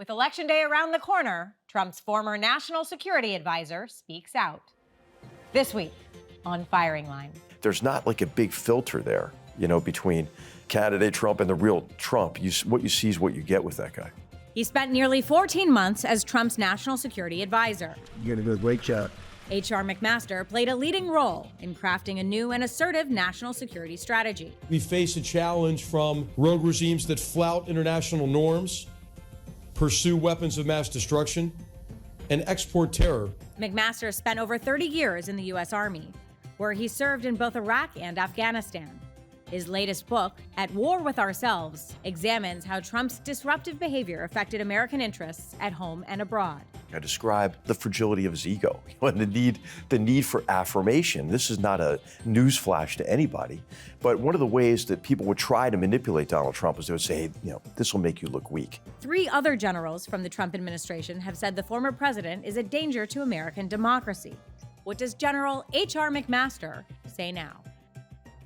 With Election Day around the corner, Trump's former national security advisor speaks out. This week on Firing Line. There's not like a big filter there, between candidate Trump and the real Trump. What you see is what you get with that guy. He spent nearly 14 months as Trump's national security advisor. You're going to do a great job. H.R. McMaster played a leading role in crafting a new and assertive national security strategy. We face a challenge from rogue regimes that flout international norms, pursue weapons of mass destruction, and export terror. McMaster spent over 30 years in the U.S. Army, where he served in both Iraq and Afghanistan. His latest book, At War with Ourselves, examines how Trump's disruptive behavior affected American interests at home and abroad. I describe the fragility of his ego and the need for affirmation. This is not a newsflash to anybody, but one of the ways that people would try to manipulate Donald Trump is they would say, hey, this will make you look weak. 3 other generals from the Trump administration have said the former president is a danger to American democracy. What does General H.R. McMaster say now?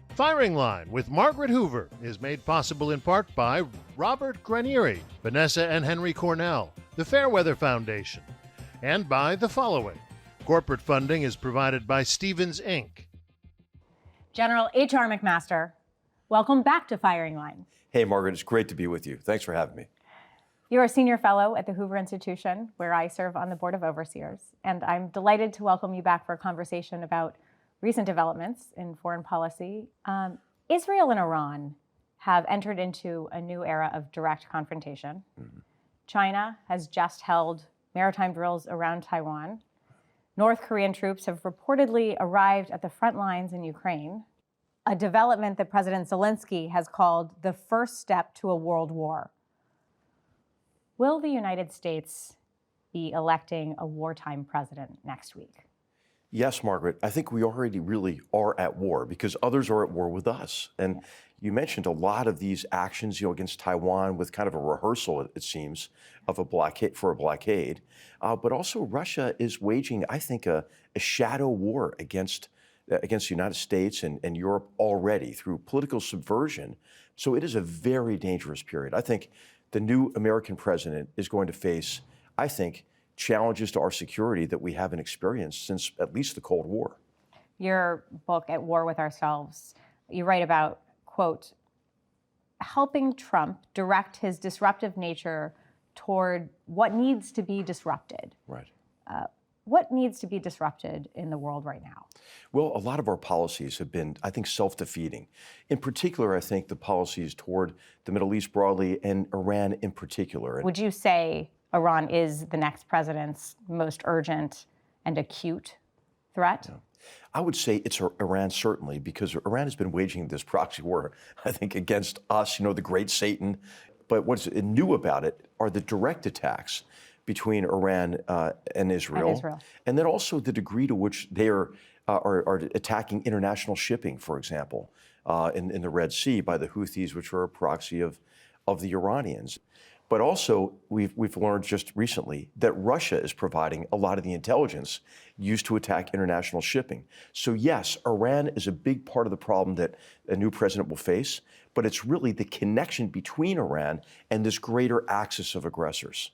Firing Line with Margaret Hoover is made possible in part by Robert Granieri, Vanessa and Henry Cornell, the Fairweather Foundation, and by the following. Corporate funding is provided by Stevens, Inc. General H.R. McMaster, welcome back to Firing Line. Hey, Margaret, it's great to be with you. Thanks for having me. You're a senior fellow at the Hoover Institution, where I serve on the Board of Overseers, and I'm delighted to welcome you back for a conversation about recent developments in foreign policy. Israel and Iran have entered into a new era of direct confrontation. Mm-hmm. China has just held maritime drills around Taiwan. North Korean troops have reportedly arrived at the front lines in Ukraine, a development that President Zelensky has called the first step to a world war. Will the United States be electing a wartime president next week? Yes, Margaret, I think we already really are at war because others are at war with us. And you mentioned a lot of these actions, against Taiwan with kind of a rehearsal, it seems, of a blockade for a blockade. But also Russia is waging, I think, a shadow war against the United States and Europe already through political subversion. So it is a very dangerous period. I think the new American president is going to face, challenges to our security that we haven't experienced since at least the Cold War. Your book, At War with Ourselves, you write about, quote, helping Trump direct his disruptive nature toward what needs to be disrupted. Right. What needs to be disrupted in the world right now? Well, a lot of our policies have been, self-defeating. In particular, I think the policies toward the Middle East broadly and Iran in particular. Would you say Iran is the next president's most urgent and acute threat? Yeah. I would say it's Iran, certainly, because Iran has been waging this proxy war, against us, the great Satan. But what's new about it are the direct attacks between Iran and Israel. And then also the degree to which they are attacking international shipping, for example, in the Red Sea by the Houthis, which are a proxy of the Iranians. But also, we've learned just recently that Russia is providing a lot of the intelligence used to attack international shipping. So yes, Iran is a big part of the problem that a new president will face, but it's really the connection between Iran and this greater axis of aggressors.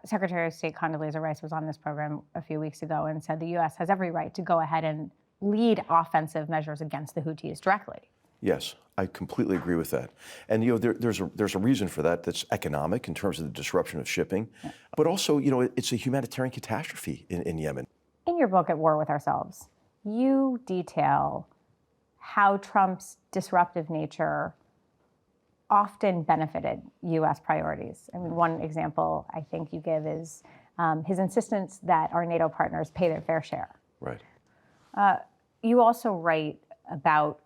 Secretary of State Condoleezza Rice was on this program a few weeks ago and said the U.S. has every right to go ahead and lead offensive measures against the Houthis directly. Yes, I completely agree with that. And, there's a reason for that that's economic in terms of the disruption of shipping. Yeah. But also, it's a humanitarian catastrophe in Yemen. In your book, At War with Ourselves, you detail how Trump's disruptive nature often benefited U.S. priorities. I mean, one example I think you give is his insistence that our NATO partners pay their fair share. Right. You also write about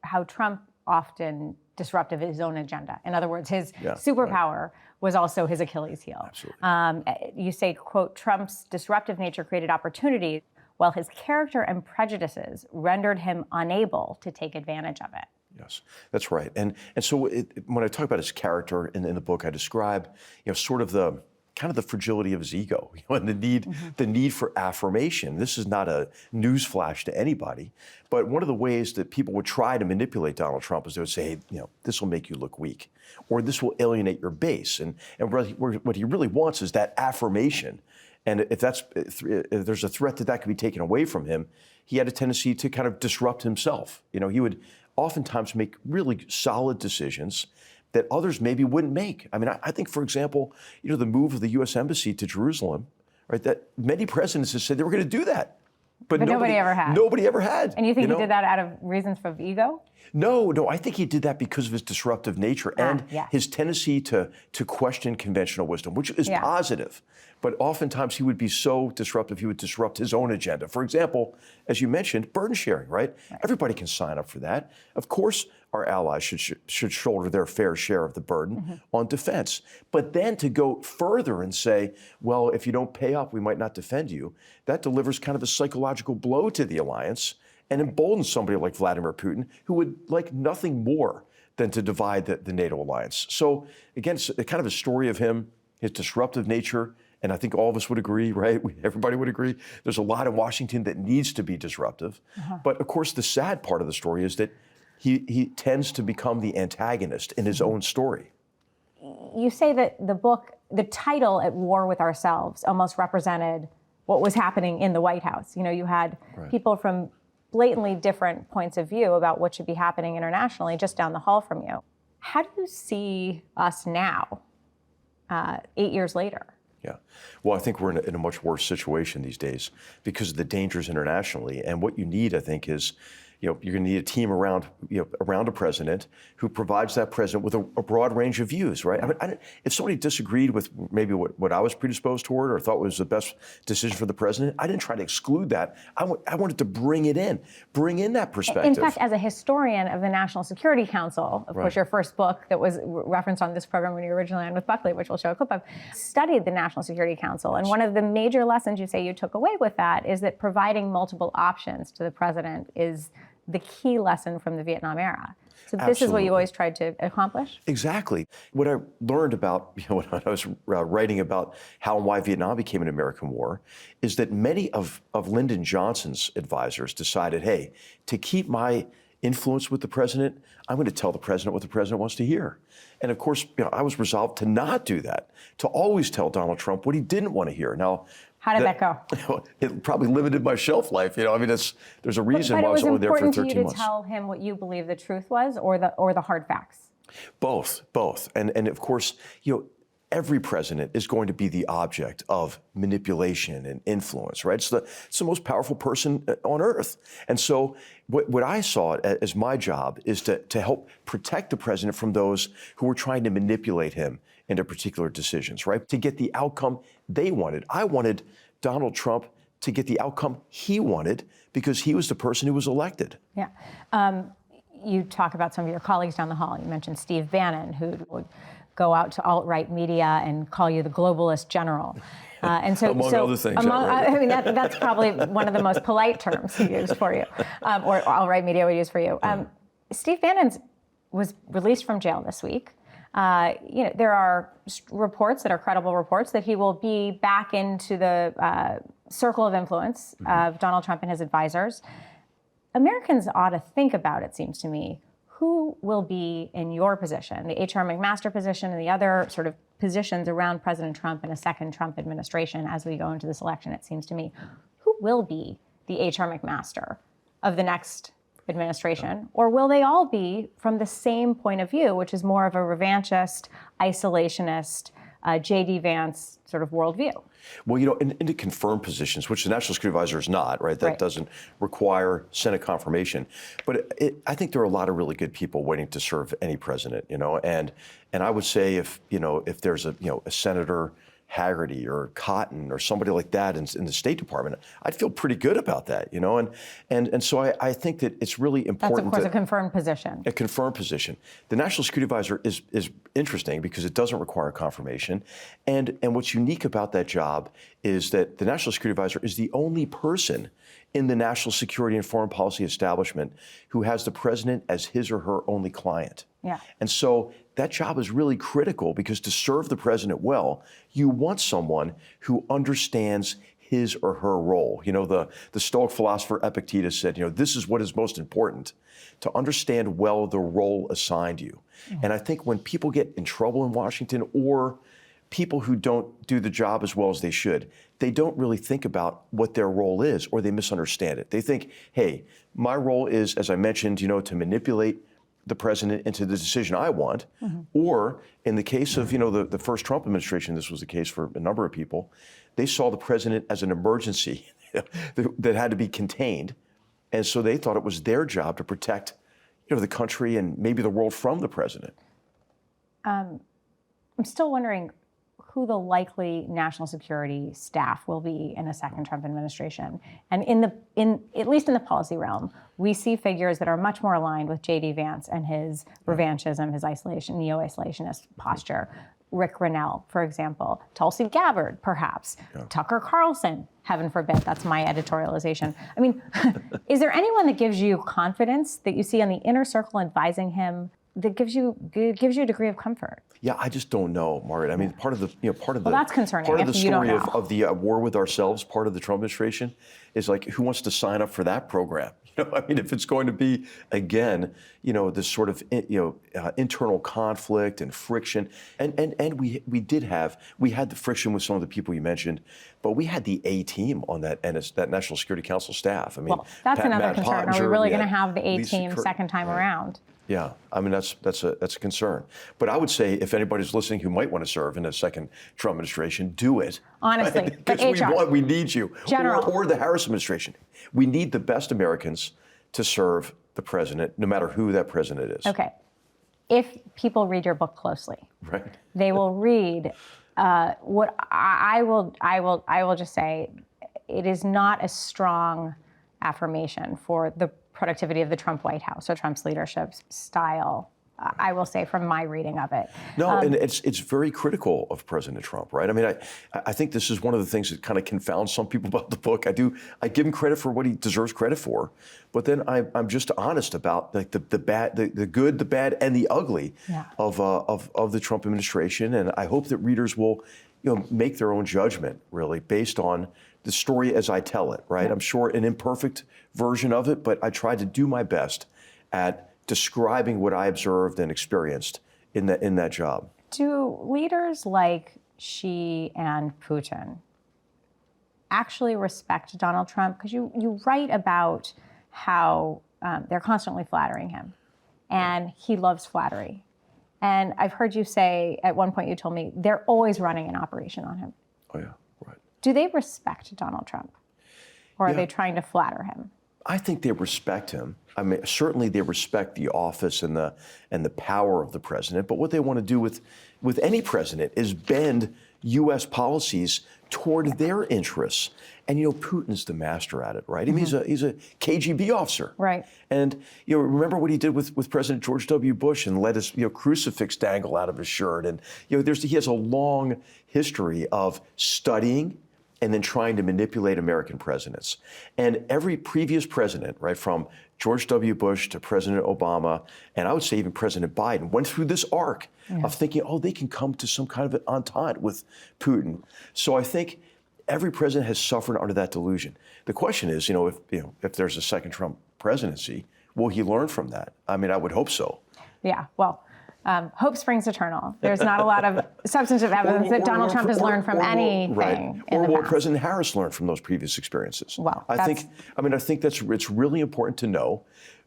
how Trump often disrupted his own agenda. In other words, his superpower was also his Achilles heel. Absolutely. You say, quote, Trump's disruptive nature created opportunity, while his character and prejudices rendered him unable to take advantage of it. Yes, that's right. And so when I talk about his character in the book, I describe, sort of the kind of the fragility of his ego, and the need for affirmation. This is not a newsflash to anybody, but one of the ways that people would try to manipulate Donald Trump is they would say, hey, this will make you look weak, or this will alienate your base. And what he really wants is that affirmation. And if there's a threat that can be taken away from him, he had a tendency to kind of disrupt himself. He would oftentimes make really solid decisions that others maybe wouldn't make. I mean, I think, for example, the move of the U.S. Embassy to Jerusalem, right? That many presidents have said they were going to do that, but nobody ever had. Nobody ever had. And you think he did that out of reasons of ego? No, I think he did that because of his disruptive nature and his tendency to question conventional wisdom, which is positive. But oftentimes he would be so disruptive, he would disrupt his own agenda. For example, as you mentioned, burden sharing, right? Everybody can sign up for that. Of course, our allies should shoulder their fair share of the burden on defense. But then to go further and say, well, if you don't pay up, we might not defend you, that delivers kind of a psychological blow to the alliance and emboldens somebody like Vladimir Putin, who would like nothing more than to divide the NATO alliance. So again, it's kind of a story of him, his disruptive nature, and I think all of us would agree, right? Everybody would agree. There's a lot in Washington that needs to be disruptive. But of course, the sad part of the story is that he tends to become the antagonist in his own story. You say that the book, the title, At War with Ourselves, almost represented what was happening in the White House. You had people from blatantly different points of view about what should be happening internationally just down the hall from you. How do you see us now, 8 years later? Yeah. Well, I think we're in a much worse situation these days because of the dangers internationally. And what you need, I think, is you're going to need a team around a president who provides that president with a broad range of views, right? I mean, if somebody disagreed with maybe what I was predisposed toward or thought was the best decision for the president, I didn't try to exclude that. I wanted to bring in that perspective. In fact, as a historian of the National Security Council, of course, your first book that was referenced on this program when you originally on with Buckley, which we'll show a clip of, studied the National Security Council. And one of the major lessons you say you took away with that is that providing multiple options to the president is the key lesson from the Vietnam era. So this is what you always tried to accomplish? Exactly. What I learned about, when I was writing about how and why Vietnam became an American war, is that many of Lyndon Johnson's advisors decided, hey, to keep my influence with the president, I'm going to tell the president what the president wants to hear. And of course, I was resolved to not do that, to always tell Donald Trump what he didn't want to hear. Now, how did that go? It probably limited my shelf life. I mean, there's a reason why I was only there for 13 months. But it was important to you to tell him what you believe the truth was, or the hard facts? Both. And of course, every president is going to be the object of manipulation and influence, right? It's the most powerful person on earth. And so what I saw as my job is to help protect the president from those who were trying to manipulate him into particular decisions, right? To get the outcome they wanted. I wanted Donald Trump to get the outcome he wanted because he was the person who was elected. Yeah. You talk about some of your colleagues down the hall. You mentioned Steve Bannon, who would go out to alt-right media and call you the globalist general. And so, among other things. I mean, that's probably one of the most polite terms he used for you, or alt-right media would use for you. Steve Bannon was released from jail this week. There are reports that are credible reports that he will be back into the circle of influence of Donald Trump and his advisors. Americans ought to think about, it seems to me, who will be in your position, the H.R. McMaster position and the other sort of positions around President Trump and a second Trump administration as we go into this election, it seems to me. Who will be the H.R. McMaster of the next administration? Or will they all be from the same point of view, which is more of a revanchist, isolationist, J.D. Vance sort of worldview? Well, into confirmed positions, which the National Security Advisor is not, right? That doesn't require Senate confirmation. But I think there are a lot of really good people waiting to serve any president, and I would say if there's a Senator Haggerty or Cotton or somebody like that in the State Department, I'd feel pretty good about that, and so I think that it's really important. That's, of course, a confirmed position. A confirmed position. The National Security Advisor is interesting because it doesn't require confirmation, and what's unique about that job is that the National Security Advisor is the only person in the national security and foreign policy establishment who has the president as his or her only client. Yeah. And so that job is really critical because to serve the president well, you want someone who understands his or her role. You know, the Stoic philosopher Epictetus said, this is what is most important, to understand well the role assigned you. And I think when people get in trouble in Washington, or people who don't do the job as well as they should, they don't really think about what their role is, or they misunderstand it. They think, hey, my role is, as I mentioned, to manipulate the president into the decision I want. Or in the case of, the first Trump administration, this was the case for a number of people, they saw the president as an emergency that had to be contained. And so they thought it was their job to protect, the country and maybe the world from the president. I'm still wondering who the likely national security staff will be in a second Trump administration. And at least in the policy realm, we see figures that are much more aligned with J.D. Vance and his revanchism, his neo-isolationist posture. Rick Grinnell, for example, Tulsi Gabbard, perhaps, Tucker Carlson, heaven forbid, that's my editorialization. I mean, is there anyone that gives you confidence that you see on the inner circle advising him that gives you a degree of comfort? Yeah, I just don't know, Margaret. I mean, part of the that's concerning part of the if you don't story know. of the war with ourselves, part of the Trump administration, is like, who wants to sign up for that program? I mean, if it's going to be again, this sort of internal conflict and friction, and we had the friction with some of the people you mentioned, but we had the A team on that National Security Council staff. I mean, Well, that's another Matt concern. Are we Pottinger, really we going to had have the A Lisa team Curtin. second time around? Yeah, I mean, that's a concern. But I would say if anybody's listening who might want to serve in a second Trump administration, do it. Honestly, Right? but Because HR. we need you. General. Or the Harris administration. We need the best Americans to serve the president, no matter who that president is. Okay. If people read your book closely, Right. they will read what I will just say, it is not a strong affirmation for the productivity of the Trump White House or Trump's leadership style, I will say, from my reading of it. No, and it's very critical of President Trump, right? I mean, I think this is one of the things that kind of confounds some people about the book. I give him credit for what he deserves credit for, but then I'm just honest about like the bad, the good, the bad, and the ugly of the Trump administration, and I hope that readers will, make their own judgment really based on the story as I tell it, right? I'm sure an imperfect version of it, but I tried to do my best at describing what I observed and experienced in that job. Do leaders like Xi and Putin actually respect Donald Trump? Because you write about how they're constantly flattering him, and he loves flattery. And I've heard you say, at one point you told me, they're always running an operation on him. Oh yeah, right. Do they respect Donald Trump? Or are they trying to flatter him? I think they respect him. I mean, certainly they respect the office and the power of the president. But what they want to do with any president is bend U.S. policies toward their interests. And Putin's the master at it, right? I mean, he's a KGB officer, Right. And remember what he did with President George W. Bush and let his crucifix dangle out of his shirt. And he has a long history of studying and then trying to manipulate American presidents. And every previous president, right, from George W. Bush to President Obama, and I would say even President Biden, went through this arc of thinking, they can come to some kind of an entente with Putin. So I think every president has suffered under that delusion. The question is, if there's a second Trump presidency, will he learn from that? I mean, I would hope so. Yeah, well, hope springs eternal. There's not a lot of substantive evidence that Donald Trump has learned from anything in Or the will past. President Harris learn from those previous experiences? Well, I think it's really important to know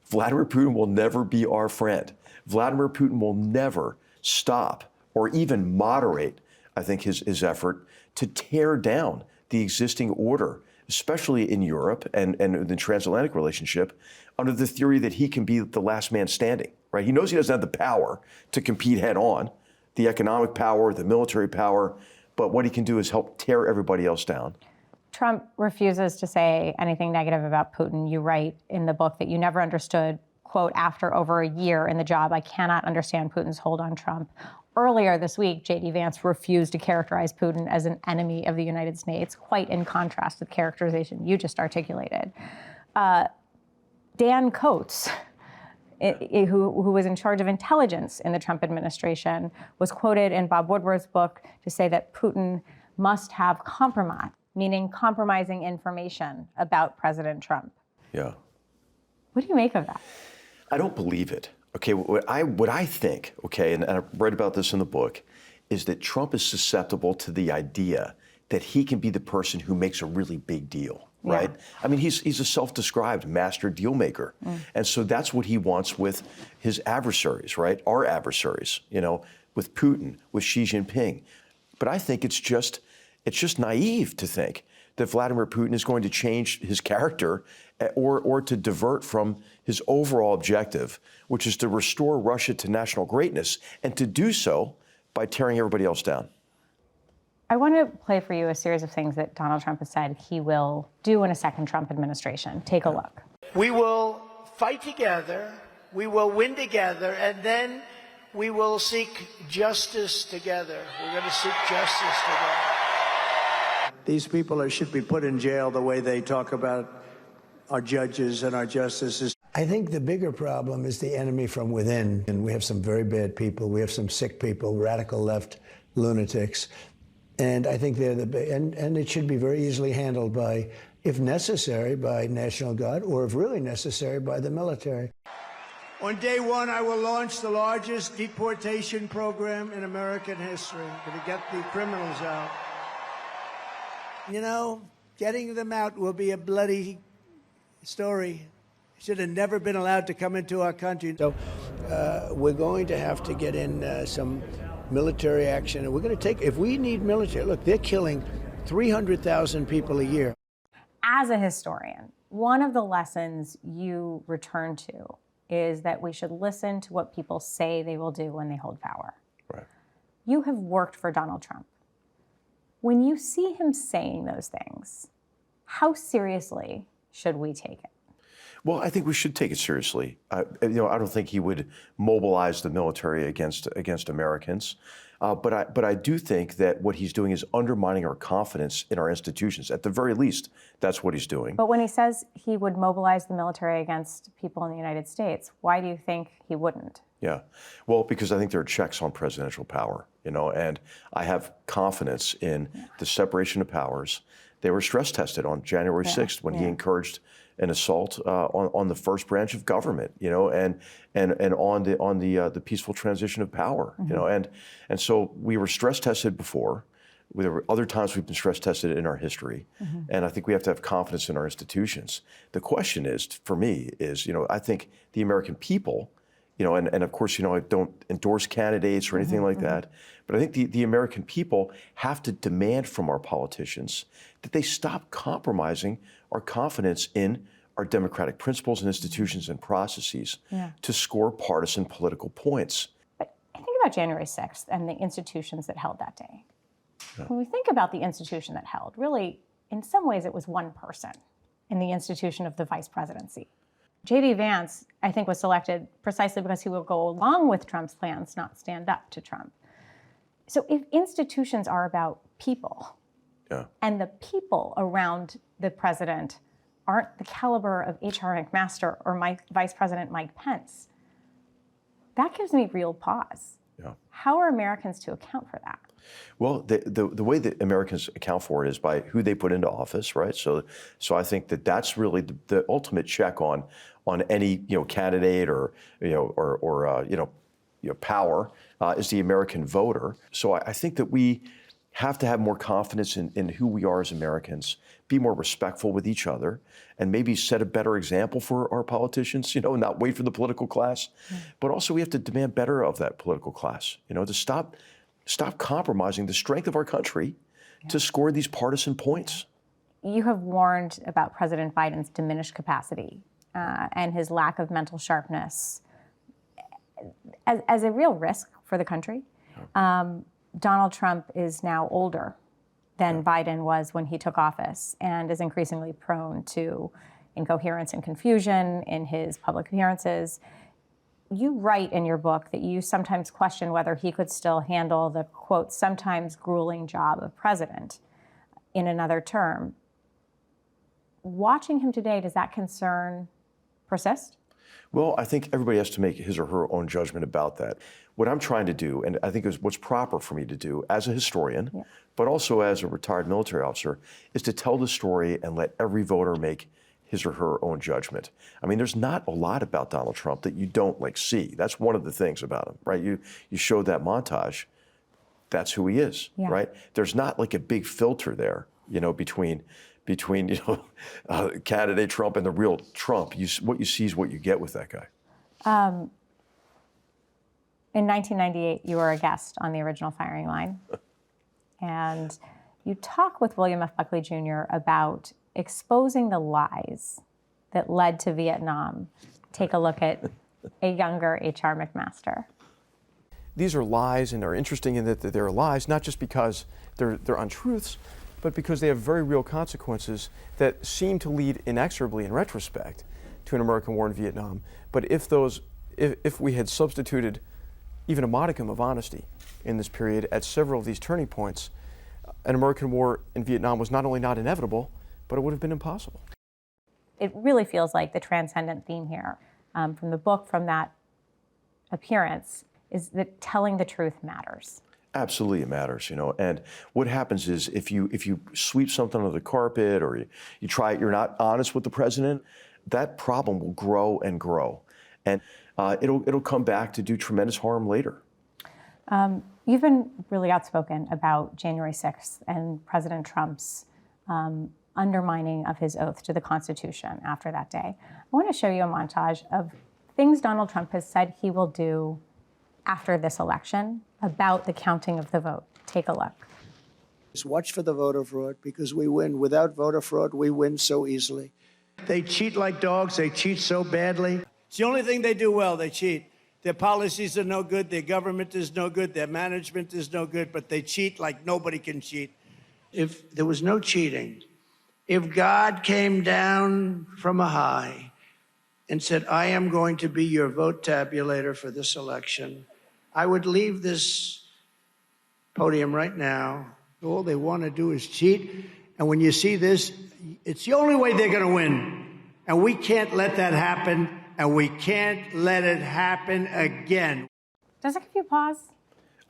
Vladimir Putin will never be our friend. Vladimir Putin will never stop or even moderate, I think, his effort to tear down the existing order, especially in Europe and the transatlantic relationship, under the theory that he can be the last man standing. Right? He knows he doesn't have the power to compete head on, the economic power, the military power, but what he can do is help tear everybody else down. Trump refuses to say anything negative about Putin. You write in the book that you never understood, quote, after over a year in the job, I cannot understand Putin's hold on Trump. Earlier this week, J.D. Vance refused to characterize Putin as an enemy of the United States, quite in contrast to the characterization you just articulated. Dan Coates who was in charge of intelligence in the Trump administration, was quoted in Bob Woodward's book to say that Putin must have compromise, meaning compromising information about President Trump. Yeah. What do you make of that? I don't believe it. Okay, what I think, okay, and I read about this in the book, is that Trump is susceptible to the idea that he can be the person who makes a really big deal, right? Yeah. I mean, he's a self-described master deal maker. And so that's what he wants with his adversaries, right? Our adversaries, with Putin, with Xi Jinping. But I think it's just naive to think that Vladimir Putin is going to change his character or to divert from his overall objective, which is to restore Russia to national greatness, and to do so by tearing everybody else down. I want to play for you a series of things that Donald Trump has said he will do in a second Trump administration. Take a look. We will fight together, we will win together, and then we will seek justice together. We're going to seek justice together. These people should be put in jail the way they talk about our judges and our justices. I think the bigger problem is the enemy from within. And we have some very bad people. We have some sick people, radical left lunatics. And I think they're and it should be very easily handled by, if necessary, by National Guard, or if really necessary, by the military. On day one, I will launch the largest deportation program in American history. I'm going to get the criminals out. Getting them out will be a bloody story. Should have never been allowed to come into our country. So we're going to have to get in some military action. And we're going to take, if we need military, look, they're killing 300,000 people a year. As a historian, one of the lessons you return to is that we should listen to what people say they will do when they hold power. Right. You have worked for Donald Trump. When you see him saying those things, how seriously should we take it? Well, I think we should take it seriously. I don't think he would mobilize the military against Americans, but I do think that what he's doing is undermining our confidence in our institutions. At the very least, that's what he's doing. But when he says he would mobilize the military against people in the United States, why do you think he wouldn't? Yeah, well, because I think there are checks on presidential power, and I have confidence in the separation of powers. They were stress tested on January 6th when he encouraged an assault on the first branch of government, and on the peaceful transition of power, and so we were stress tested before. There were other times we've been stress tested in our history, and I think we have to have confidence in our institutions. The question is, for me, I think the American people, and of course, I don't endorse candidates or anything like that, but I think the American people have to demand from our politicians that they stop compromising our confidence in our democratic principles and institutions and processes to score partisan political points. But I think about January 6th and the institutions that held that day. When we think about the institution that held, really, in some ways, it was one person in the institution of the vice presidency. J.D. Vance, I think, was selected precisely because he will go along with Trump's plans, not stand up to Trump. So if institutions are about people, and the people around the president aren't the caliber of H.R. McMaster or Vice President Mike Pence, that gives me real pause. Yeah. How are Americans to account for that? Well, the way that Americans account for it is by who they put into office, right? So I think that's really the ultimate check on any candidate or power is the American voter. So I think that we have to have more confidence in who we are as Americans, be more respectful with each other, and maybe set a better example for our politicians, not wait for the political class. But also we have to demand better of that political class, to stop compromising the strength of our country to score these partisan points. You have warned about President Biden's diminished capacity and his lack of mental sharpness as a real risk for the country. Donald Trump is now older than Biden was when he took office and is increasingly prone to incoherence and confusion in his public appearances. You write in your book that you sometimes question whether he could still handle the, quote, sometimes grueling job of president in another term. Watching him today, does that concern persist? Well, I think everybody has to make his or her own judgment about that. What I'm trying to do, and I think is what's proper for me to do as a historian, but also as a retired military officer, is to tell the story and let every voter make his or her own judgment. I mean, there's not a lot about Donald Trump that you don't see. That's one of the things about him, right? You showed that montage. That's who he is, right? There's not a big filter there, between candidate Trump and the real Trump. What you see is what you get with that guy. In 1998, you were a guest on the original Firing Line, and you talk with William F. Buckley Jr. about exposing the lies that led to Vietnam. Take a look at a younger H.R. McMaster. These are lies, and they're interesting in that they're lies, not just because they're untruths, but because they have very real consequences that seem to lead inexorably, in retrospect, to an American war in Vietnam. But if we had substituted even a modicum of honesty in this period at several of these turning points, an American war in Vietnam was not only not inevitable, but it would have been impossible. It really feels like the transcendent theme here from the book, from that appearance, is that telling the truth matters. Absolutely, it matters, And what happens is if you sweep something under the carpet or you try it, you're not honest with the president, that problem will grow and grow, and it'll come back to do tremendous harm later. You've been really outspoken about January 6th and President Trump's undermining of his oath to the Constitution after that day. I want to show you a montage of things Donald Trump has said he will do after this election about the counting of the vote. Take a look. Just watch for the voter fraud, because we win. Without voter fraud, we win so easily. They cheat like dogs. They cheat so badly. It's the only thing they do well. They cheat. Their policies are no good. Their government is no good. Their management is no good. But they cheat like nobody can cheat. If there was no cheating, if God came down from a high and said, I am going to be your vote tabulator for this election, I would leave this podium right now. All they want to do is cheat. And when you see this, it's the only way they're going to win. And we can't let that happen. And we can't let it happen again. Does it give you pause?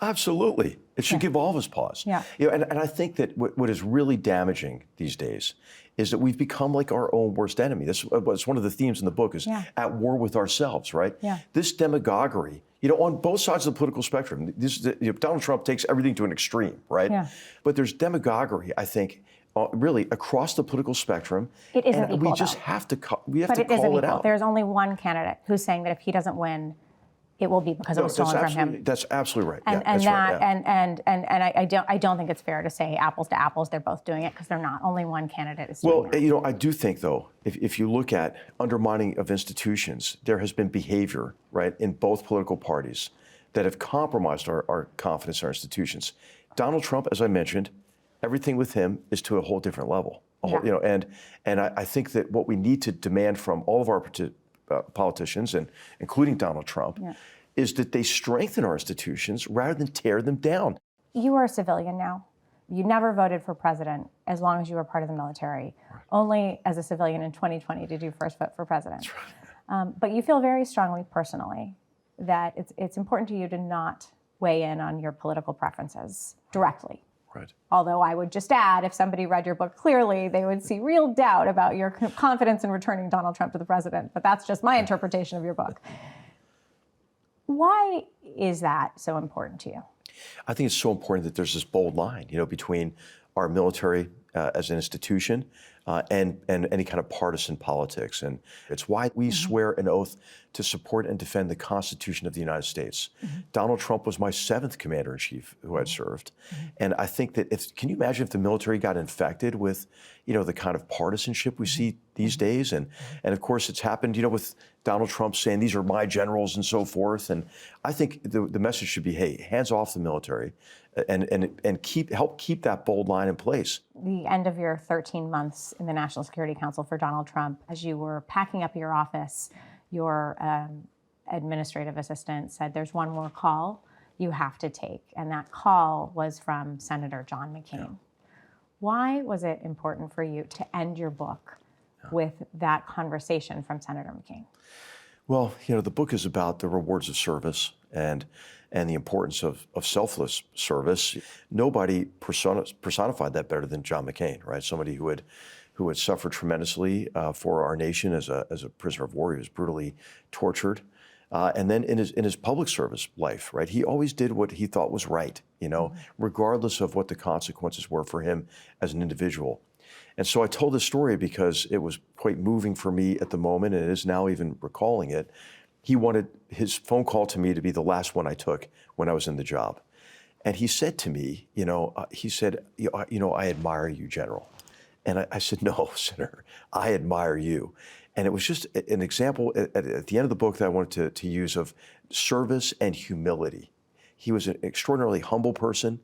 Absolutely. It should give all of us pause. Yeah. And I think that what is really damaging these days is that we've become like our own worst enemy. This was one of the themes in the book, is at war with ourselves, right? Yeah. This demagoguery, on both sides of the political spectrum, Donald Trump takes everything to an extreme, right? Yeah. But there's demagoguery, I think, really across the political spectrum. It isn't and equal, we just though. have to call it out. There's only one candidate who's saying that if he doesn't win, it will be because it was stolen from him. That's absolutely right. And that's right. I don't think it's fair to say apples to apples. They're both doing it, because they're not. Only one candidate is doing it. Well, I do think, though, if you look at undermining of institutions, there has been behavior, right, in both political parties that have compromised our confidence in our institutions. Donald Trump, as I mentioned, everything with him is to a whole different level. And I think that what we need to demand from all of our politicians, and including Donald Trump, is that they strengthen our institutions rather than tear them down. You are a civilian now. You never voted for president as long as you were part of the military. Right. Only as a civilian in 2020 did you first vote for president. That's right. But you feel very strongly personally that it's important to you to not weigh in on your political preferences directly. Right. Although I would just add, if somebody read your book clearly, they would see real doubt about your confidence in returning Donald Trump to the president. But that's just my interpretation of your book. Why is that so important to you? I think it's so important that there's this bold line, between our military as an institution and any kind of partisan politics. And it's why we swear an oath to support and defend the Constitution of the United States. Donald Trump was my 7th commander-in-chief who had served. And I think that can you imagine if the military got infected with, the kind of partisanship we see these days? And of course, it's happened, with Donald Trump saying, these are my generals and so forth. And I think the message should be, hey, hands off the military and help keep that bold line in place. The end of your 13 months in the National Security Council for Donald Trump, as you were packing up your office, your administrative assistant said, there's one more call you have to take. And that call was from Senator John McCain. Yeah. Why was it important for you to end your book with that conversation from Senator McCain? Well, you know, the book is about the rewards of service and the importance of selfless service. Nobody personified that better than John McCain, right? Somebody who had suffered tremendously for our nation as a prisoner of war. He was brutally tortured. And then in his public service life, right, he always did what he thought was right, you know, regardless of what the consequences were for him as an individual. And so I told this story because it was quite moving for me at the moment, and it is now even recalling it. He wanted his phone call to me to be the last one I took when I was in the job. And he said to me, he said, I admire you, General. And I said, no, Senator, I admire you. And it was just an example at the end of the book that I wanted to use of service and humility. He was an extraordinarily humble person,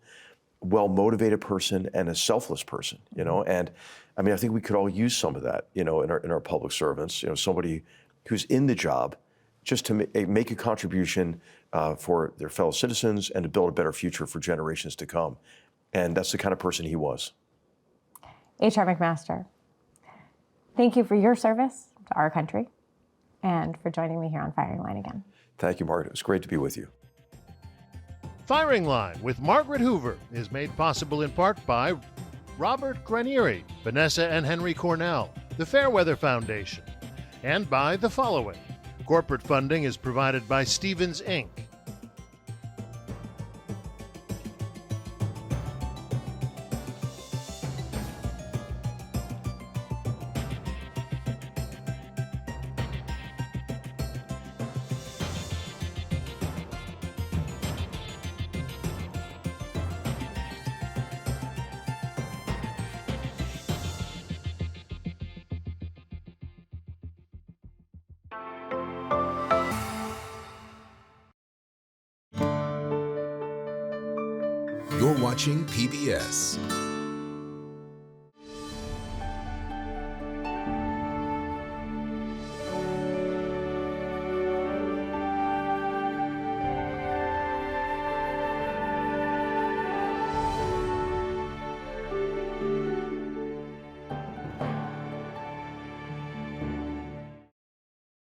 well-motivated person, and a selfless person, And I mean, I think we could all use some of that, in our public servants, somebody who's in the job just to make a contribution for their fellow citizens and to build a better future for generations to come. And that's the kind of person he was. H.R. McMaster, thank you for your service to our country and for joining me here on Firing Line again. Thank you, Margaret. It was great to be with you. Firing Line with Margaret Hoover is made possible in part by Robert Granieri, Vanessa and Henry Cornell, the Fairweather Foundation, and by the following. Corporate funding is provided by Stevens, Inc. You're watching PBS.